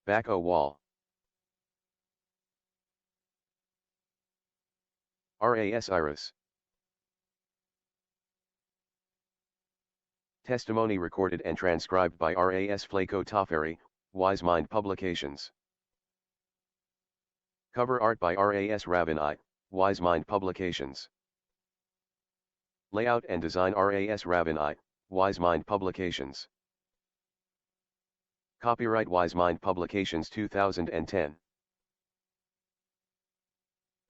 Bako wall. RAS Irice. Testimony recorded and transcribed by RAS Flaco Tafari, Wisemind Publications. Cover art by RAS Ravin, Wisemind Publications. Layout and design RAS Ravin, Wisemind Publications. Copyright Wisemind Publications 2010.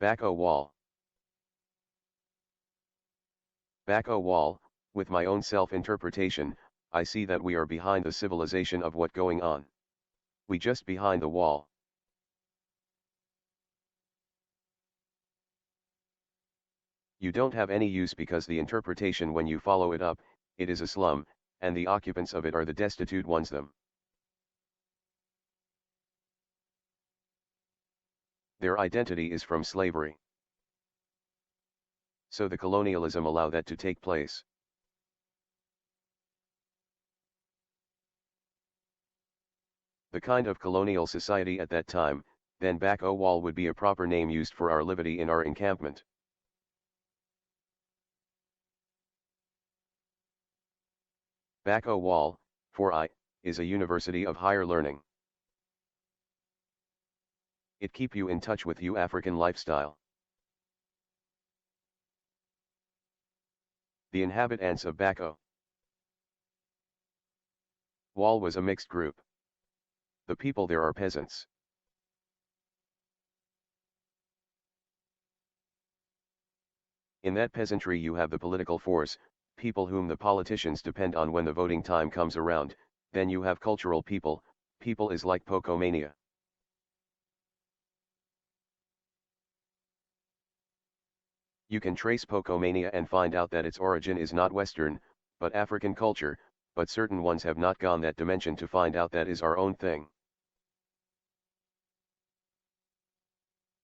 Bako wall. Bako wall. With my own self-interpretation, I see that we are behind the civilization of what going on. We just behind the wall. You don't have any use because the interpretation when you follow it up, it is a slum, and the occupants of it are the destitute ones them. Their identity is from slavery. So the colonialism allow that to take place. The kind of colonial society at that time, then Bako wall would be a proper name used for our livity in our encampment. Bako wall, for I, is a university of higher learning. It keep you in touch with you African lifestyle. The inhabitants of Bako wall was a mixed group. The people there are peasants. In that peasantry you have the political force, people whom the politicians depend on when the voting time comes around, then you have cultural people, people is like Pocomania. You can trace Pocomania and find out that its origin is not Western, but African culture, but certain ones have not gone that dimension to find out that is our own thing.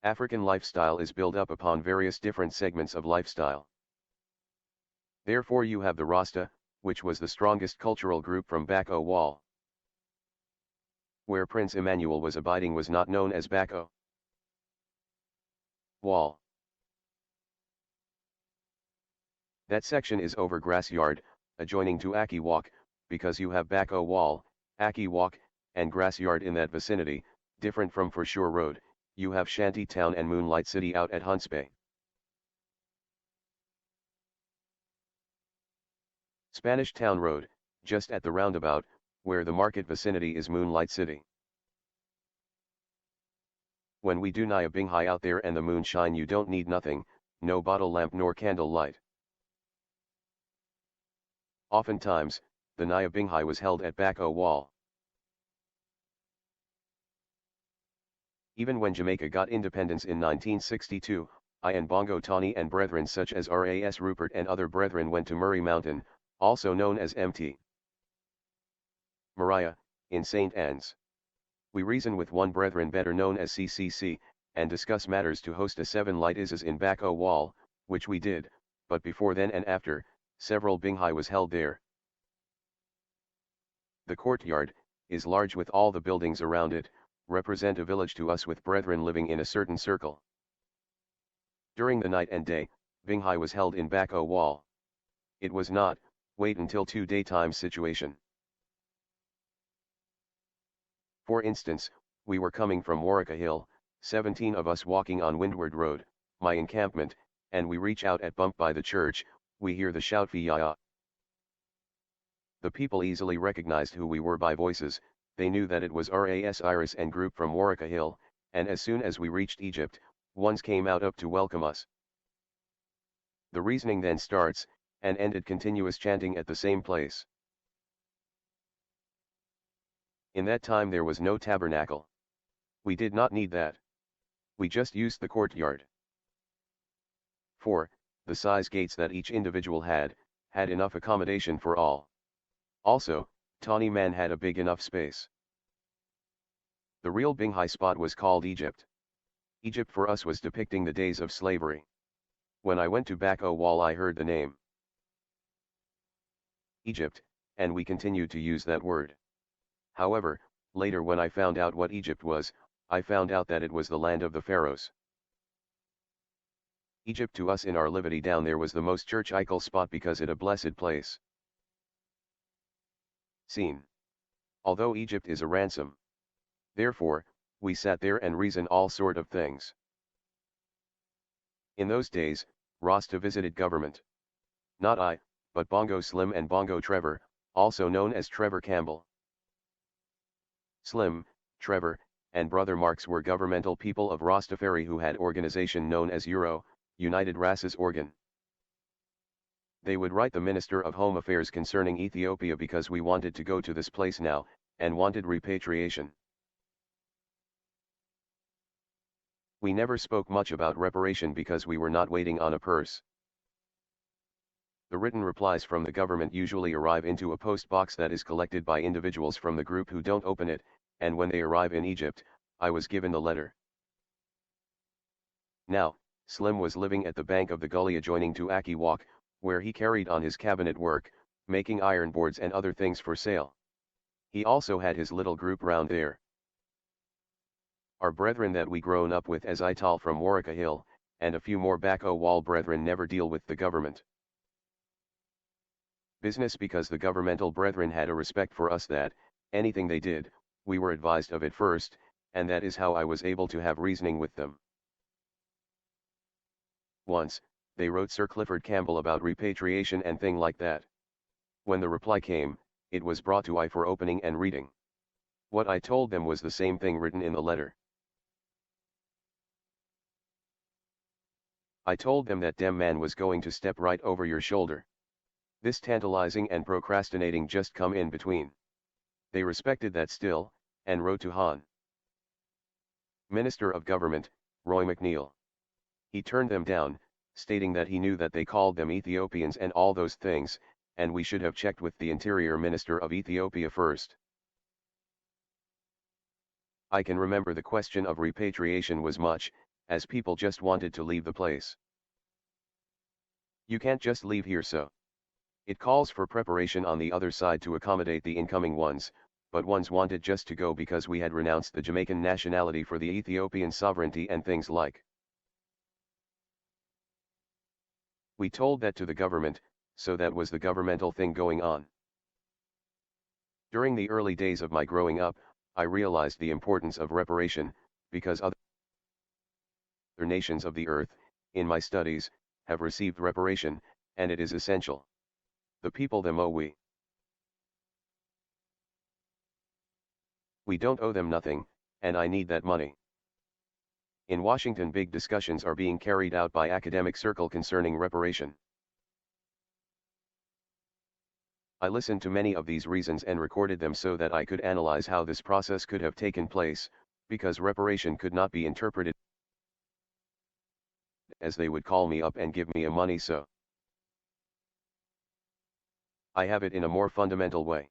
African lifestyle is built up upon various different segments of lifestyle. Therefore you have the Rasta, which was the strongest cultural group from Bako wall. Where Prince Emmanuel was abiding was not known as Bako wall. That section is over grass yard, adjoining to Aki Walk, because you have Bako wall, Aki Walk, and grass yard in that vicinity, different from For Sure Road. You have Shanty Town and Moonlight City out at Hunts Bay. Spanish Town Road, just at the roundabout, where the market vicinity is Moonlight City. When we do Naya Binghai out there and the moon shine you don't need nothing, no bottle lamp nor candle light. Oftentimes, the Naya Binghai was held at Bako wall. Even when Jamaica got independence in 1962, I and Bongo Tawny and brethren such as RAS Rupert and other brethren went to Murray Mountain, also known as Mt. Moriah, in St. Anne's. We reason with one brethren better known as CCC, and discuss matters to host a 7 light ises in Bako wall, which we did, but before then and after, several Binghai was held there. The courtyard, is large with all the buildings around it, represent a village to us with brethren living in a certain circle. During the night and day, Binghai was held in Bako wall. It was not, wait until 2 daytime situation. For instance, we were coming from Warwick Hill, 17 of us walking on Windward Road, my encampment, and we reach out at bump by the church, we hear the shout Fiya. The people easily recognized who we were by voices, they knew that it was RAS Irice and group from Warwick Hill, and as soon as we reached Egypt, ones came out up to welcome us. The reasoning then starts, and ended continuous chanting at the same place. In that time there was no tabernacle. We did not need that. We just used the courtyard. 4. The size gates that each individual had enough accommodation for all. Also, Tawny Man had a big enough space. The real Binghai spot was called Egypt. Egypt for us was depicting the days of slavery. When I went to Bako wall I heard the name Egypt, and we continued to use that word. However, Later when I found out what Egypt was, I found out that it was the land of the pharaohs. Egypt to us in our livity down there was the most churchical spot because it a blessed place. Scene. Although Egypt is a ransom. Therefore, we sat there and reason all sort of things. In those days, Rasta visited government. Not I, but Bongo Slim and Bongo Trevor, also known as Trevor Campbell. Slim, Trevor, and Brother Marx were governmental people of Rastafari who had organization known as United Races Organ. They would write the Minister of Home Affairs concerning Ethiopia because we wanted to go to this place now, and wanted repatriation. We never spoke much about reparation because we were not waiting on a purse. The written replies from the government usually arrive into a post box that is collected by individuals from the group who don't open it, and when they arrive in Egypt, I was given the letter. Now, Slim was living at the bank of the gully adjoining to Aki Walk, where he carried on his cabinet work, making iron boards and other things for sale. He also had his little group round there. Our brethren that we grown up with as Ital from Warwick Hill, and a few more Backo Wall brethren never deal with the government business because the governmental brethren had a respect for us that, anything they did, we were advised of it first, and that is how I was able to have reasoning with them. Once, they wrote Sir Clifford Campbell about repatriation and thing like that. When the reply came, it was brought to I for opening and reading. What I told them was the same thing written in the letter. I told them that dem man was going to step right over your shoulder. This tantalizing and procrastinating just come in between. They respected that still, and wrote to Han. Minister of Government, Roy McNeil. He turned them down, stating that he knew that they called them Ethiopians and all those things, and we should have checked with the Interior Minister of Ethiopia first. I can remember the question of repatriation was much, as people just wanted to leave the place. You can't just leave here so. It calls for preparation on the other side to accommodate the incoming ones, but ones wanted just to go because we had renounced the Jamaican nationality for the Ethiopian sovereignty and things like. We told that to the government, so that was the governmental thing going on. During the early days of my growing up, I realized the importance of reparation, because other nations of the earth, in my studies, have received reparation, and it is essential. The people them owe we. We don't owe them nothing, and I need that money. In Washington, big discussions are being carried out by academic circle concerning reparation. I listened to many of these reasons and recorded them so that I could analyze how this process could have taken place, because reparation could not be interpreted as they would call me up and give me a money, so I have it in a more fundamental way.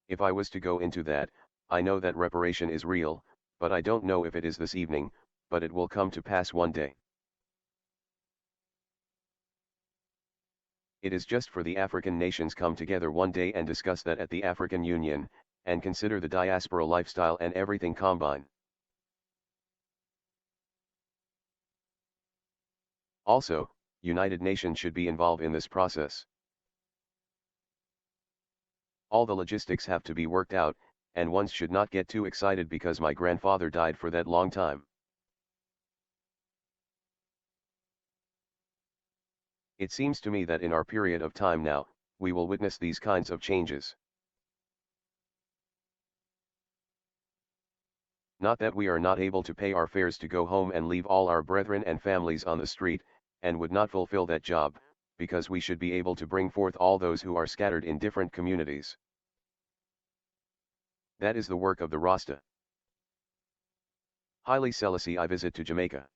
If I was to go into that, I know that reparation is real, but I don't know if it is this evening, but it will come to pass one day. It is just for the African nations come together one day and discuss that at the African Union, and consider the diaspora lifestyle and everything combine. Also, United Nations should be involved in this process. All the logistics have to be worked out, and ones should not get too excited because my grandfather died for that long time. It seems to me that in our period of time now, we will witness these kinds of changes. Not that we are not able to pay our fares to go home and leave all our brethren and families on the street, and would not fulfill that job, because we should be able to bring forth all those who are scattered in different communities. That is the work of the Rasta. Haile Selassie I visit to Jamaica.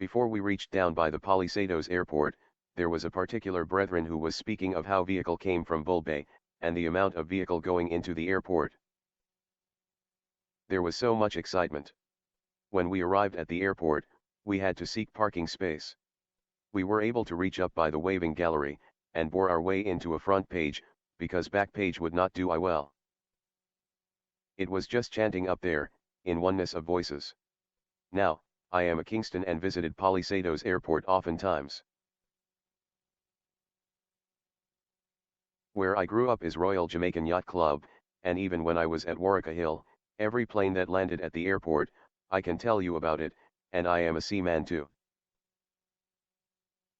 Before we reached down by the Palisados airport, there was a particular brethren who was speaking of how vehicle came from Bull Bay, and the amount of vehicle going into the airport. There was so much excitement. When we arrived at the airport, we had to seek parking space. We were able to reach up by the waving gallery, and bore our way into a front page, because back page would not do I well. It was just chanting up there, in oneness of voices. Now, I am a Kingston and visited Palisadoes Airport oftentimes. Where I grew up is Royal Jamaican Yacht Club, and even when I was at Warwick Hill, every plane that landed at the airport, I can tell you about it, and I am a seaman too.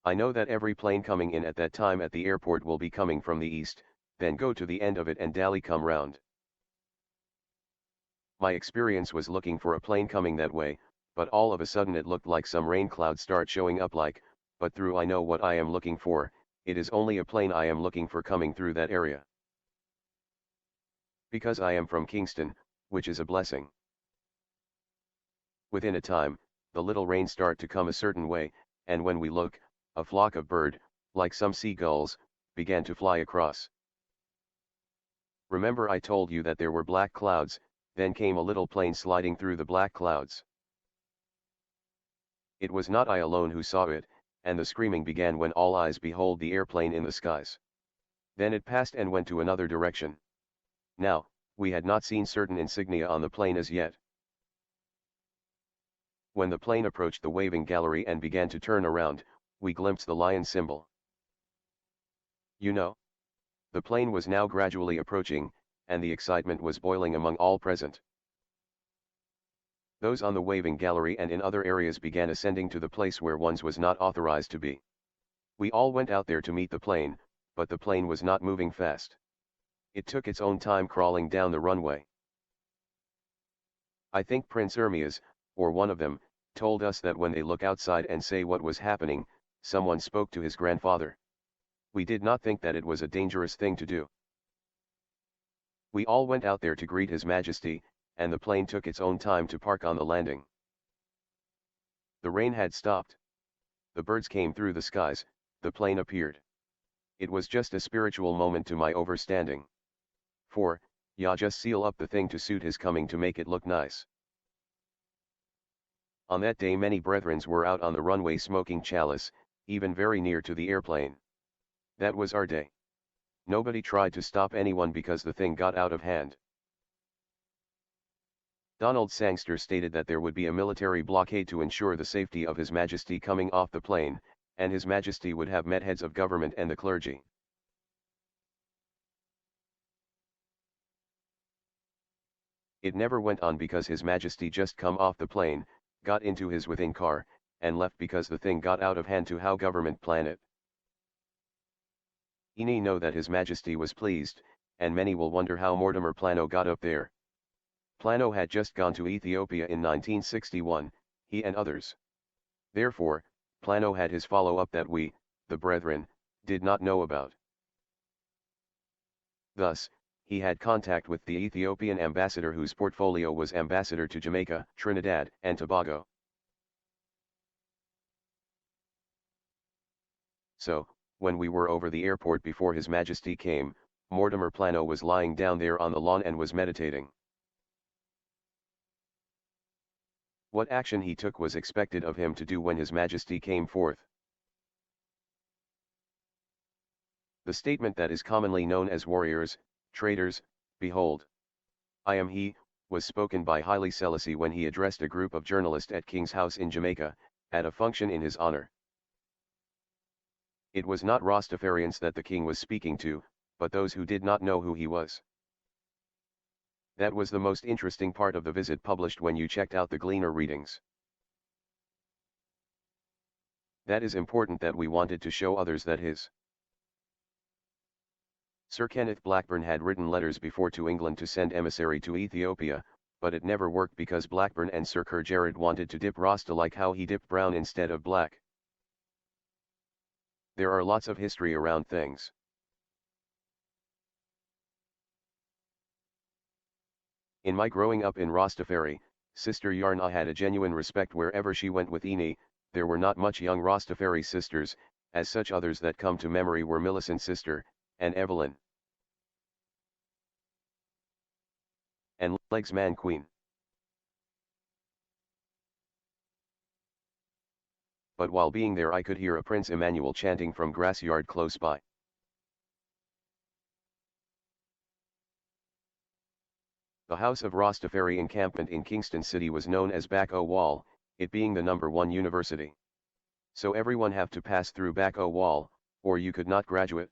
I know that every plane coming in at that time at the airport will be coming from the east, then go to the end of it and dally come round. My experience was looking for a plane coming that way, but all of a sudden it looked like some rain clouds start showing up like, but through I know what I am looking for, it is only a plane I am looking for coming through that area. Because I am from Kingston, which is a blessing. Within a time, the little rain start to come a certain way, and when we look, a flock of bird, like some seagulls, began to fly across. Remember I told you that there were black clouds, then came a little plane sliding through the black clouds. It was not I alone who saw it, and the screaming began when all eyes behold the airplane in the skies. Then it passed and went to another direction. Now, we had not seen certain insignia on the plane as yet. When the plane approached the waving gallery and began to turn around, we glimpsed the lion symbol. You know? The plane was now gradually approaching, and the excitement was boiling among all present. Those on the waving gallery and in other areas began ascending to the place where one's was not authorized to be. We all went out there to meet the plane, but the plane was not moving fast. It took its own time crawling down the runway. I think Prince Ermias, or one of them, told us that when they look outside and say what was happening, someone spoke to his grandfather. We did not think that it was a dangerous thing to do. We all went out there to greet His Majesty, and the plane took its own time to park on the landing. The rain had stopped. The birds came through the skies, the plane appeared. It was just a spiritual moment to my overstanding. For, ya just seal up the thing to suit his coming to make it look nice. On that day many brethrens were out on the runway smoking chalice, even very near to the airplane. That was our day. Nobody tried to stop anyone because the thing got out of hand. Donald Sangster stated that there would be a military blockade to ensure the safety of His Majesty coming off the plane, and His Majesty would have met heads of government and the clergy. It never went on because His Majesty just come off the plane, got into his within car, and left because the thing got out of hand to how government plan it. Any know that His Majesty was pleased, and many will wonder how Mortimer Plano got up there. Plano had just gone to Ethiopia in 1961, he and others. Therefore, Plano had his follow-up that we, the brethren, did not know about. Thus, he had contact with the Ethiopian ambassador whose portfolio was ambassador to Jamaica, Trinidad, and Tobago. So, when we were over the airport before His Majesty came, Mortimer Plano was lying down there on the lawn and was meditating. What action he took was expected of him to do when His Majesty came forth. The statement that is commonly known as warriors, traders, behold, I am he, was spoken by Haile Selassie when he addressed a group of journalists at King's House in Jamaica, at a function in his honor. It was not Rastafarians that the king was speaking to, but those who did not know who he was. That was the most interesting part of the visit published when you checked out the Gleaner readings. That is important that we wanted to show others that his Sir Kenneth Blackburn had written letters before to England to send emissary to Ethiopia, but it never worked because Blackburn and Sir Ker Jared wanted to dip Rasta like how he dipped brown instead of black. There are lots of history around things. In my growing up in Rastafari, Sister Yarna had a genuine respect wherever she went with Eni. There were not much young Rastafari sisters, as such others that come to memory were Millicent Sister, and Evelyn. And Legs Man Queen. But while being there I could hear a Prince Emmanuel chanting from Grassyard close by. The house of Rastafari encampment in Kingston City was known as Back O Wall, it being the number one university. So everyone have to pass through Back O Wall, or you could not graduate.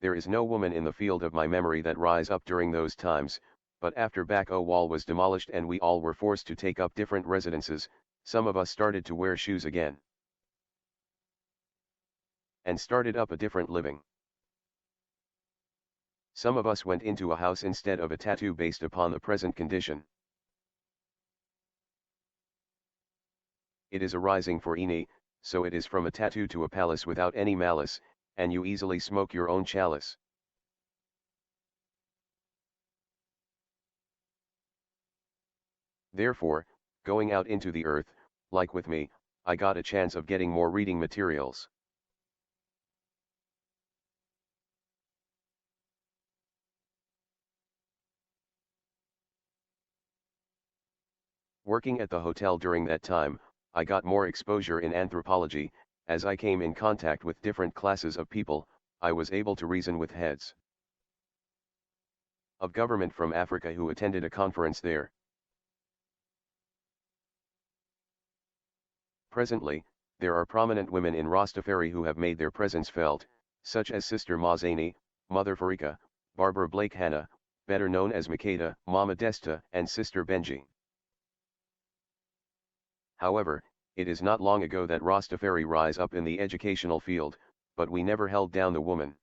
There is no woman in the field of my memory that rise up during those times, but after Back O Wall was demolished and we all were forced to take up different residences, some of us started to wear shoes again. And started up a different living. Some of us went into a house instead of a tattoo based upon the present condition. It is arising for Ini, so it is from a tattoo to a palace without any malice, and you easily smoke your own chalice. Therefore, going out into the earth, like with me, I got a chance of getting more reading materials. Working at the hotel during that time, I got more exposure in anthropology. As I came in contact with different classes of people, I was able to reason with heads of government from Africa who attended a conference there. Presently, there are prominent women in Rastafari who have made their presence felt, such as Sister Mazani, Mother Farika, Barbara Blake Hanna, better known as Makeda, Mama Desta, and Sister Benji. However, it is not long ago that Rastafari rise up in the educational field, but we never held down the woman.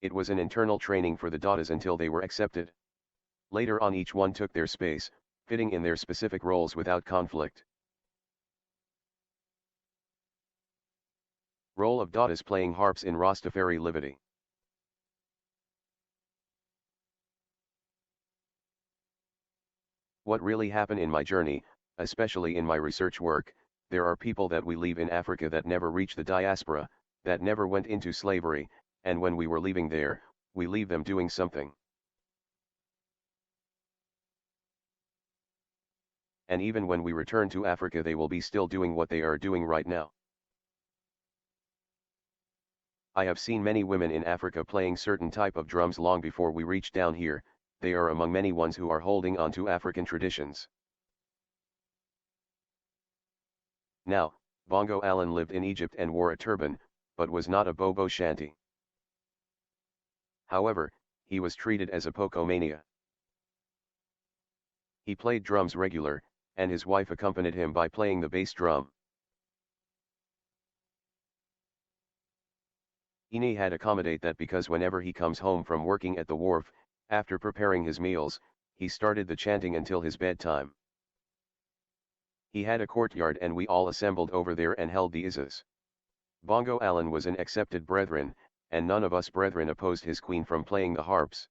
It was an internal training for the daughters until they were accepted. Later on each one took their space, fitting in their specific roles without conflict. Role of daughters playing harps in Rastafari Livity. What really happened in my journey, especially in my research work, there are people that we leave in Africa that never reach the diaspora, that never went into slavery, and when we were leaving there, we leave them doing something. And even when we return to Africa they will be still doing what they are doing right now. I have seen many women in Africa playing certain type of drums long before we reach down here, they are among many ones who are holding on to African traditions. Now, Bongo Allen lived in Egypt and wore a turban, but was not a Bobo Shanti. However, he was treated as a Pocomania. He played drums regular, and his wife accompanied him by playing the bass drum. Ine had accommodate that because whenever he comes home from working at the wharf, after preparing his meals, he started the chanting until his bedtime. He had a courtyard and we all assembled over there and held the izzas. Bongo Allen was an accepted brethren, and none of us brethren opposed his queen from playing the harps.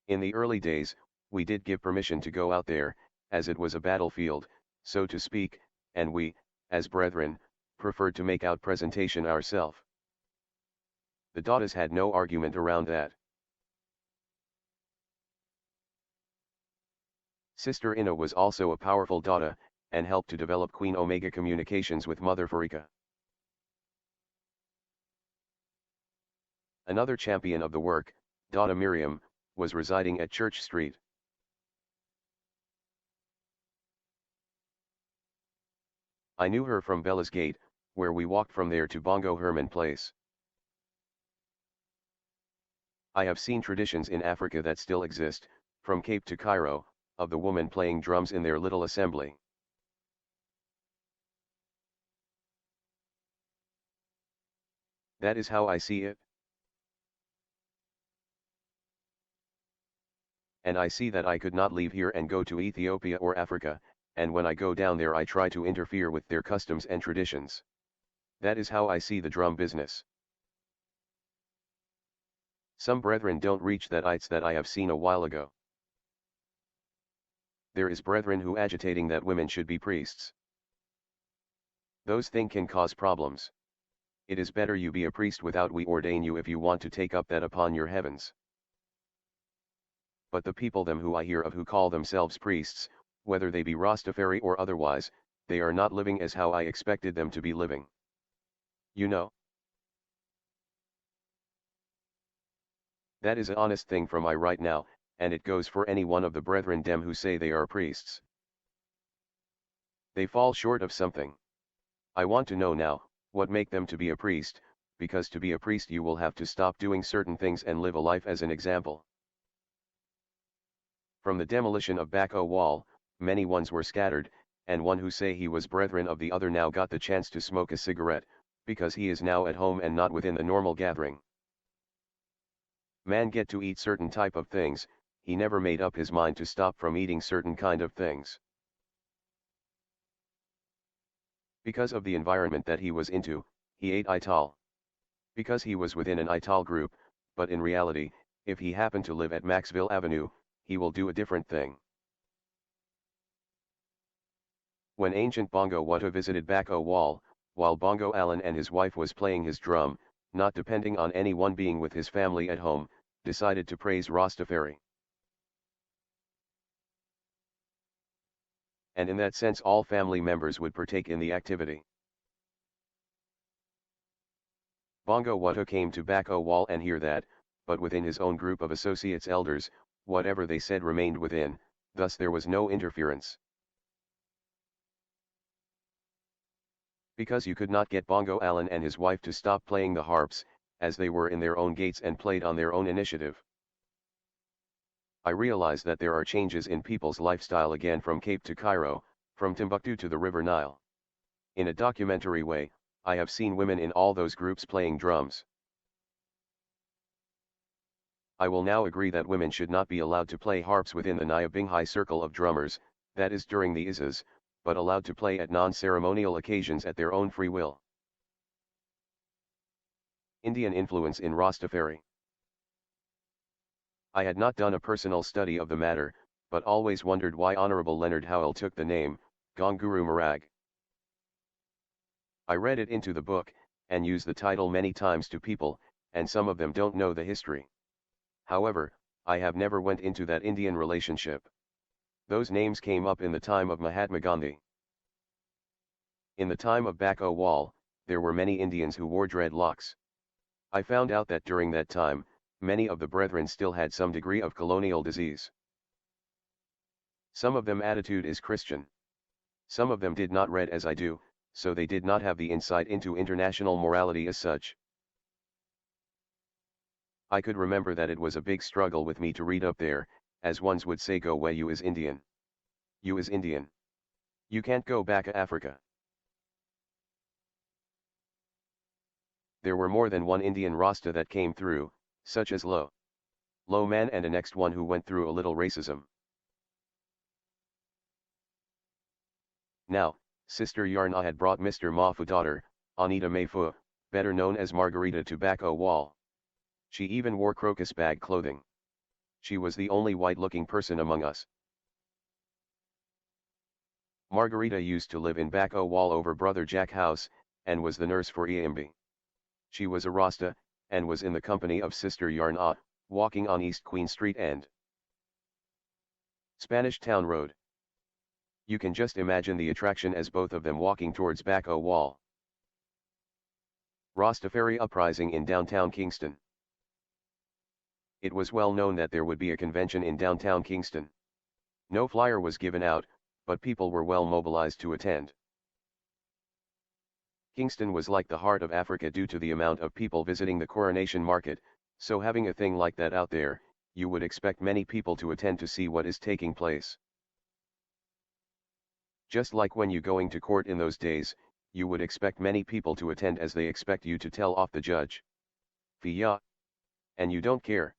In the early days, we did give permission to go out there, as it was a battlefield, so to speak, and we, as brethren, preferred to make out presentation ourselves. The daughters had no argument around that. Sister Ina was also a powerful daughter, and helped to develop Queen Omega communications with Mother Farika. Another champion of the work, Dada Miriam, was residing at Church Street. I knew her from Bella's Gate, where we walked from there to Bongo Herman Place. I have seen traditions in Africa that still exist, from Cape to Cairo, of the woman playing drums in their little assembly. That is how I see it. And I see that I could not leave here and go to Ethiopia or Africa, and when I go down there I try to interfere with their customs and traditions. That is how I see the drum business. Some brethren don't reach that heights that I have seen a while ago. There is brethren who agitating that women should be priests. Those things can cause problems. It is better you be a priest without we ordain you if you want to take up that upon your heavens. But the people them who I hear of who call themselves priests, whether they be Rastafari or otherwise, they are not living as how I expected them to be living. You know? That is a honest thing from I right now, and it goes for any one of the brethren dem who say they are priests. They fall short of something. I want to know now, what make them to be a priest, because to be a priest you will have to stop doing certain things and live a life as an example. From the demolition of Backo Wall, many ones were scattered, and one who say he was brethren of the other now got the chance to smoke a cigarette, because he is now at home and not within the normal gathering. Man get to eat certain type of things, he never made up his mind to stop from eating certain kind of things. Because of the environment that he was into, he ate ital. Because he was within an ital group, but in reality, if he happened to live at Maxville Avenue, he will do a different thing. When ancient Bongo Wutta visited Backo Wall, while Bongo Allen and his wife was playing his drum, not depending on anyone being with his family at home, decided to praise Rastafari. And in that sense all family members would partake in the activity. Bongo Wutta came to Backo Wall and hear that, but within his own group of associates elders, whatever they said remained within, thus there was no interference. Because you could not get Bongo Allen and his wife to stop playing the harps, as they were in their own gates and played on their own initiative. I realize that there are changes in people's lifestyle again from Cape to Cairo, from Timbuktu to the River Nile. In a documentary way, I have seen women in all those groups playing drums. I will now agree that women should not be allowed to play harps within the Nyabinghai circle of drummers, that is during the Izzas, but allowed to play at non-ceremonial occasions at their own free will. Indian influence in Rastafari. I had not done a personal study of the matter, but always wondered why Honorable Leonard Howell took the name, Gonguru Marag. I read it into the book, and used the title many times to people, and some of them don't know the history. However, I have never went into that Indian relationship. Those names came up in the time of Mahatma Gandhi. In the time of Backo Wall, there were many Indians who wore dreadlocks. I found out that during that time, many of the brethren still had some degree of colonial disease. Some of them attitude is Christian. Some of them did not read as I do, so they did not have the insight into international morality as such. I could remember that it was a big struggle with me to read up there, as ones would say go where you is Indian. You is Indian. You can't go back to Africa. There were more than one Indian Rasta that came through, such as Low Man and a next one who went through a little racism. Now, Sister Yarna had brought Mr. Mafu daughter, Anita Mayfu, better known as Margarita to Backo Wall. She even wore crocus bag clothing. She was the only white-looking person among us. Margarita used to live in Backo Wall over Brother Jack House, and was the nurse for EMB. She was a Rasta, and was in the company of Sister Yarna, walking on East Queen Street and Spanish Town Road. You can just imagine the attraction as both of them walking towards Backo Wall. Rastafari uprising in downtown Kingston. It was well known that there would be a convention in downtown Kingston. No flyer was given out, but people were well mobilized to attend. Kingston was like the heart of Africa due to the amount of people visiting the Coronation Market, so having a thing like that out there, you would expect many people to attend to see what is taking place. Just like when you going to court in those days, you would expect many people to attend as they expect you to tell off the judge. Fiya. And you don't care.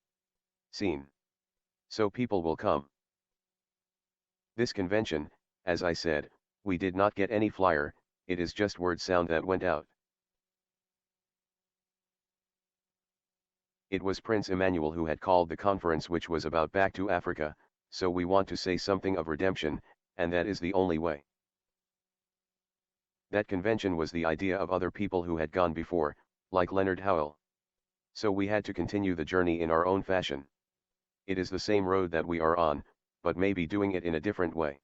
Scene. So people will come. This convention, as I said, we did not get any flyer, it is just word sound that went out. It was Prince Emmanuel who had called the conference, which was about back to Africa, so we want to say something of redemption, and that is the only way. That convention was the idea of other people who had gone before, like Leonard Howell. So we had to continue the journey in our own fashion. It is the same road that we are on, but maybe doing it in a different way.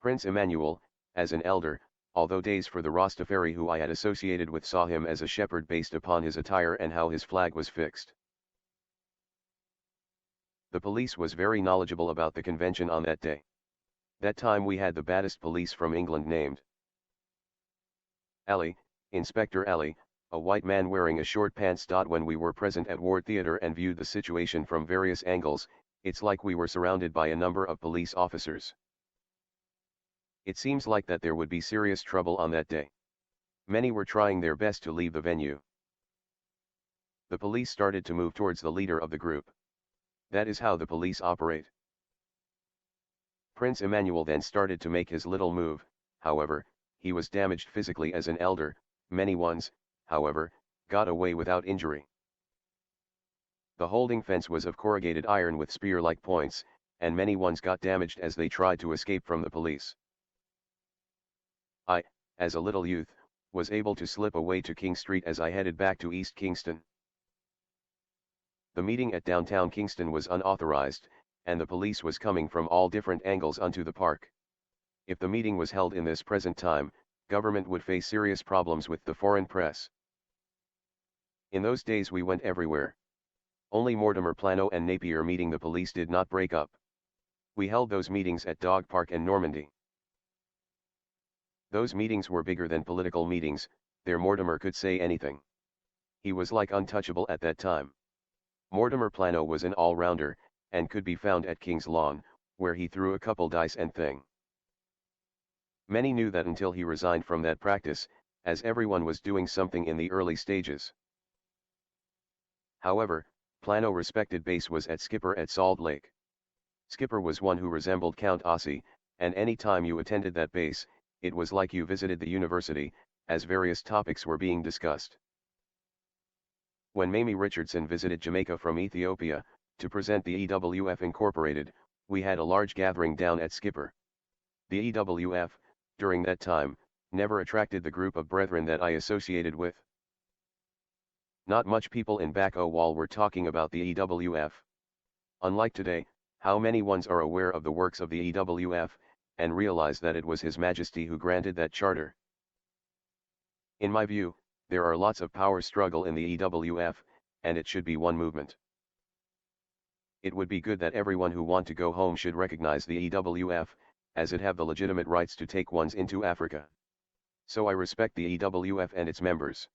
Prince Emmanuel, as an elder, although days for the Rastafari who I had associated with saw him as a shepherd based upon his attire and how his flag was fixed. The police was very knowledgeable about the convention on that day. That time we had the baddest police from England named Ali, Inspector Ali, a white man wearing a short pants. When we were present at Ward Theatre and viewed the situation from various angles, it's like we were surrounded by a number of police officers. It seems like that there would be serious trouble on that day. Many were trying their best to leave the venue. The police started to move towards the leader of the group. That is how the police operate. Prince Emmanuel then started to make his little move. However, he was damaged physically as an elder. Many ones, however, got away without injury. The holding fence was of corrugated iron with spear-like points, and many ones got damaged as they tried to escape from the police. I, as a little youth, was able to slip away to King Street as I headed back to East Kingston. The meeting at downtown Kingston was unauthorized, and the police was coming from all different angles onto the park. If the meeting was held in this present time, government would face serious problems with the foreign press. In those days we went everywhere. Only Mortimer Plano and Napier meeting the police did not break up. We held those meetings at Dog Park and Normandy. Those meetings were bigger than political meetings. There Mortimer could say anything. He was like untouchable at that time. Mortimer Plano was an all-rounder, and could be found at King's Lawn, where he threw a couple dice and thing. Many knew that until he resigned from that practice, as everyone was doing something in the early stages. However, Plano respected base was at Skipper at Salt Lake. Skipper was one who resembled Count Ossie, and any time you attended that base, it was like you visited the university, as various topics were being discussed. When Mamie Richardson visited Jamaica from Ethiopia, to present the EWF Incorporated, we had a large gathering down at Skipper. The EWF, during that time, never attracted the group of brethren that I associated with. Not much people in Back O-Wall were talking about the EWF. Unlike today, how many ones are aware of the works of the EWF, and realize that it was His Majesty who granted that charter. In my view, there are lots of power struggle in the EWF, and it should be one movement. It would be good that everyone who want to go home should recognize the EWF, as it have the legitimate rights to take ones into Africa. So I respect the EWF and its members.